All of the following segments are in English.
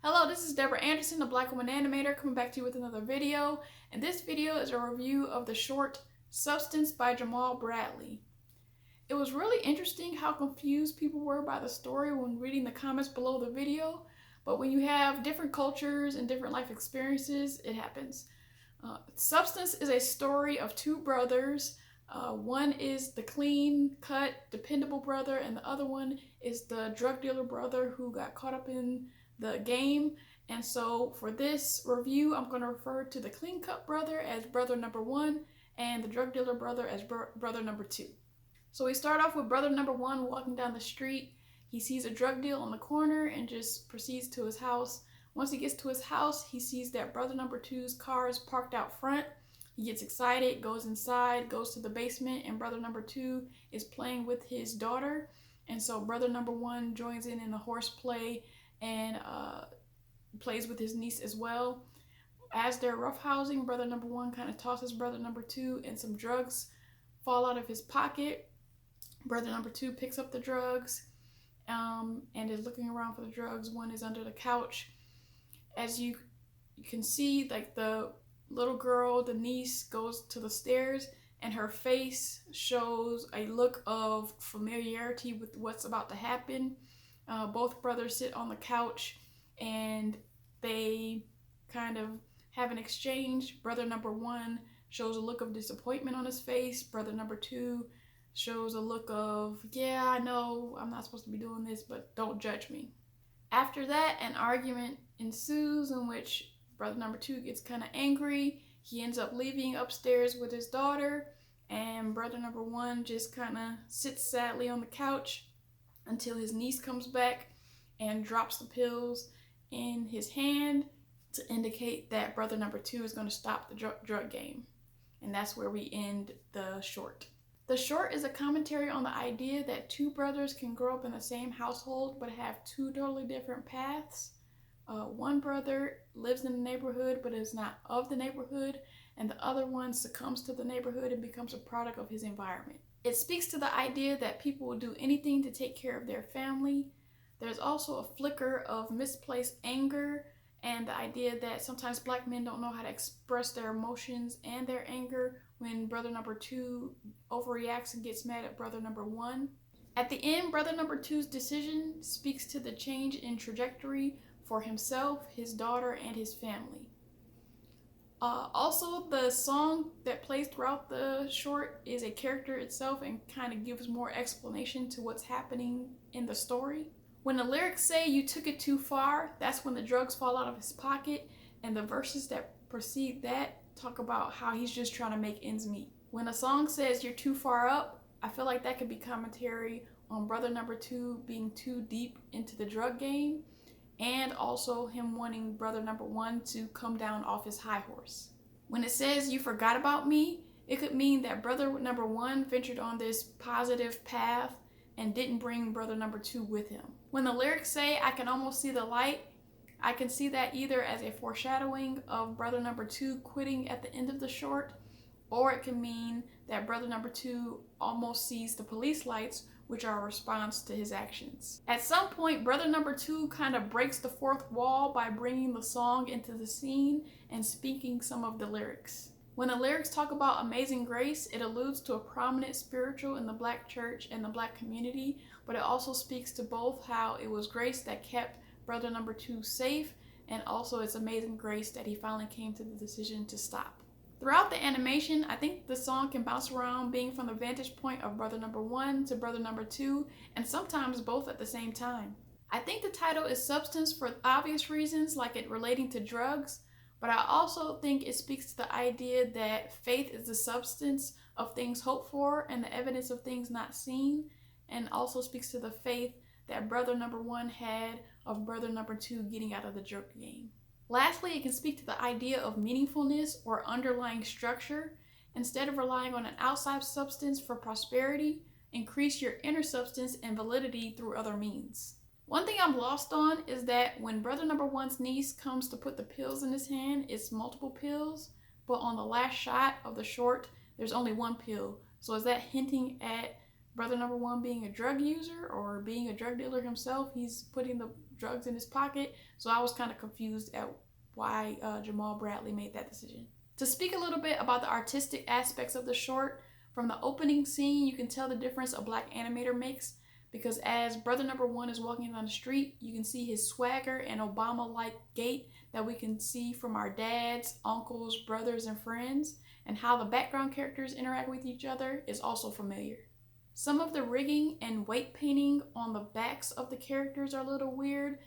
Hello, this is Deborah Anderson, the Black Woman Animator, coming back to you with another video. And this video is a review of the short Substance by Jamaal Bradley. It was really interesting how confused people were by the story when reading the comments below the video. But when you have different cultures and different life experiences, it happens. Substance is a story of two brothers. One is the clean-cut, dependable brother, and the other one is the drug dealer brother who got caught up in the game. And so for this review, I'm going to refer to the clean-cut brother as brother number 1 and the drug dealer brother as brother number 2. So we start off with brother number 1 walking down the street. He sees a drug deal on the corner and just proceeds to his house. Once he gets to his house, he sees that brother number 2's car is parked out front. He gets excited, goes inside, goes to the basement, and brother number 2 is playing with his daughter. And so brother number 1 joins in the horseplay and plays with his niece as well. As they're roughhousing, brother number 1 kind of tosses brother number 2 and some drugs fall out of his pocket. Brother number 2 picks up the drugs and is looking around for the drugs. One is under the couch. As you can see, like, the little girl, the niece, goes to the stairs and her face shows a look of familiarity with what's about to happen. Both brothers sit on the couch and they kind of have an exchange. Brother number 1 shows a look of disappointment on his face. Brother number 2 shows a look of, yeah, I know I'm not supposed to be doing this, but don't judge me. After that, an argument ensues in which brother number 2 gets kind of angry. He ends up leaving upstairs with his daughter, and brother number 1 just kind of sits sadly on the couch until his niece comes back and drops the pills in his hand to indicate that brother number 2 is going to stop the drug game. And that's where we end the short. The short is a commentary on the idea that two brothers can grow up in the same household but have two totally different paths. One brother lives in the neighborhood but is not of the neighborhood, and the other one succumbs to the neighborhood and becomes a product of his environment. It speaks to the idea that people will do anything to take care of their family. There's also a flicker of misplaced anger and the idea that sometimes Black men don't know how to express their emotions and their anger when brother number 2 overreacts and gets mad at brother number 1. At the end, brother number 2's decision speaks to the change in trajectory for himself, his daughter, and his family. Also, the song that plays throughout the short is a character itself and kind of gives more explanation to what's happening in the story. When the lyrics say "you took it too far," that's when the drugs fall out of his pocket, and the verses that precede that talk about how he's just trying to make ends meet. When a song says "you're too far up," I feel like that could be commentary on brother number 2 being too deep into the drug game, and also him wanting brother number 1 to come down off his high horse. When it says "you forgot about me," it could mean that brother number 1 ventured on this positive path and didn't bring brother number 2 with him. When the lyrics say "I can almost see the light," I can see that either as a foreshadowing of brother number 2 quitting at the end of the short, or it can mean that brother number 2 almost sees the police lights, which are a response to his actions. At some point, brother number 2 kind of breaks the fourth wall by bringing the song into the scene and speaking some of the lyrics. When the lyrics talk about amazing grace, it alludes to a prominent spiritual in the Black church and the Black community, but it also speaks to both how it was grace that kept brother number 2 safe, and also it's amazing grace that he finally came to the decision to stop. Throughout the animation, I think the song can bounce around being from the vantage point of brother number 1 to brother number 2, and sometimes both at the same time. I think the title is Substance for obvious reasons, like it relating to drugs, but I also think it speaks to the idea that faith is the substance of things hoped for and the evidence of things not seen, and also speaks to the faith that brother number 1 had of brother number 2 getting out of the drug game. Lastly, it can speak to the idea of meaningfulness or underlying structure. Instead of relying on an outside substance for prosperity, increase your inner substance and validity through other means. One thing I'm lost on is that when brother number 1's niece comes to put the pills in his hand, it's multiple pills, but on the last shot of the short, there's only one pill. So is that hinting at brother number one being a drug user or being a drug dealer himself. He's putting the drugs in his pocket. So I was kind of confused at why Jamaal Bradley made that decision. To speak a little bit about the artistic aspects of the short, from the opening scene, you can tell the difference a Black animator makes, because as brother number one is walking down the street, you can see his swagger and Obama-like gait that we can see from our dads, uncles, brothers, and friends, and how the background characters interact with each other is also familiar. Some of the rigging and weight painting on the backs of the characters are a little weird,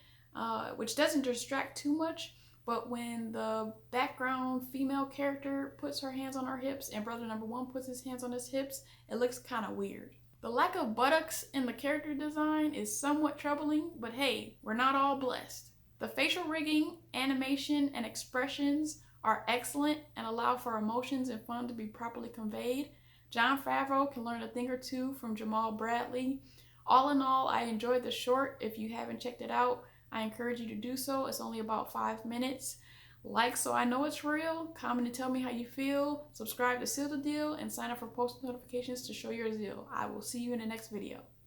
which doesn't distract too much, but when the background female character puts her hands on her hips and brother number one puts his hands on his hips, it looks kind of weird. The lack of buttocks in the character design is somewhat troubling, but hey, we're not all blessed. The facial rigging, animation, and expressions are excellent and allow for emotions and fun to be properly conveyed. Jon Favreau can learn a thing or two from Jamaal Bradley. All in all, I enjoyed the short. If you haven't checked it out, I encourage you to do so. It's only about 5 minutes. Like so I know it's real, comment and tell me how you feel, subscribe to seal the deal, and sign up for post notifications to show your zeal. I will see you in the next video.